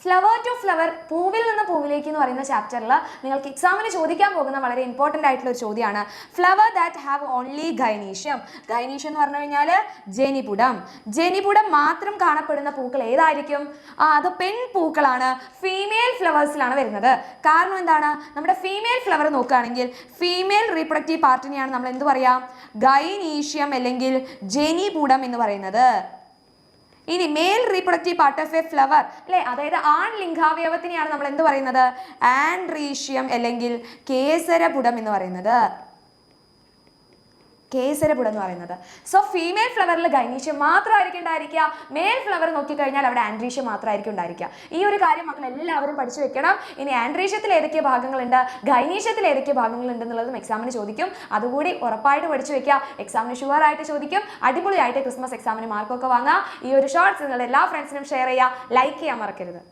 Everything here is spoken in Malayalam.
ഫ്ലവർ ടു ഫ്ലവർ, പൂവിൽ നിന്ന് പൂവിലേക്ക് എന്ന് പറയുന്ന ചാപ്റ്ററിൽ നിങ്ങൾക്ക് എക്സാമിന് ചോദിക്കാൻ പോകുന്ന വളരെ ഇമ്പോർട്ടൻ്റ് ആയിട്ടുള്ള ഒരു ചോദ്യമാണ് flower that have only gynoecium. Gynoecium എന്ന് പറഞ്ഞു കഴിഞ്ഞാൽ ജനിപുടം. ജനിപുടം മാത്രം കാണപ്പെടുന്ന പൂക്കൾ ഏതായിരിക്കും? അത് പെൺപൂക്കളാണ്, ഫീമെയിൽ ഫ്ലവേഴ്സിലാണ് വരുന്നത്. കാരണം എന്താണ്? നമ്മുടെ ഫീമെയിൽ ഫ്ലവർ നോക്കുകയാണെങ്കിൽ ഫീമെയിൽ റീപ്രൊഡക്റ്റീവ് പാർട്ടിനെയാണ് നമ്മൾ എന്ത് പറയാം? ഗൈനീഷ്യം അല്ലെങ്കിൽ ജനിപുടം എന്ന് പറയുന്നത്. ഇനി mail reproductive part of A flower അല്ലെ, അതായത് ആൺ ലിംഗാവയവത്തിനെയാണ് നമ്മൾ എന്ത് പറയുന്നത്? ആൻഡ്രീഷ്യം അല്ലെങ്കിൽ കേസരപുടം എന്ന് പറയുന്നത്. കേസരപുടം എന്ന് പറയുന്നത്. സോ ഫീമെയിൽ ഫ്ലവറിൽ ഗൈനീഷ്യം മാത്രമായിരിക്കും ഉണ്ടായിരിക്കുക. മെയിൽ ഫ്ലവർ നോക്കിക്കഴിഞ്ഞാൽ അവിടെ ആൻഡ്രീഷ്യം മാത്രമായിരിക്കും ഉണ്ടായിരിക്കുക. ഈ ഒരു കാര്യം മക്കൾ എല്ലാവരും പഠിച്ചു വെക്കണം. ഇനി ആൻഡ്രീഷ്യത്തിൽ ഏതൊക്കെ ഭാഗങ്ങളുണ്ട്, ഗൈനീഷ്യത്തിൽ ഏതൊക്കെ ഭാഗങ്ങളുണ്ട് എന്നുള്ളതും എക്സാമിന് ചോദിക്കും. അതുകൂടി ഉറപ്പായിട്ട് പഠിച്ചു വെക്കുക. എക്സാമിന് ഷുവർ ആയിട്ട് ചോദിക്കും. അടിപൊളിയായിട്ട് ക്രിസ്മസ് എക്സാമിന് മാർക്കൊക്കെ വാങ്ങാം. ഈ ഒരു ഷോർട്സ് നിങ്ങൾ എല്ലാ ഫ്രണ്ട്സിനും ഷെയർ ചെയ്യുക, ലൈക്ക് ചെയ്യാൻ മറക്കരുത്.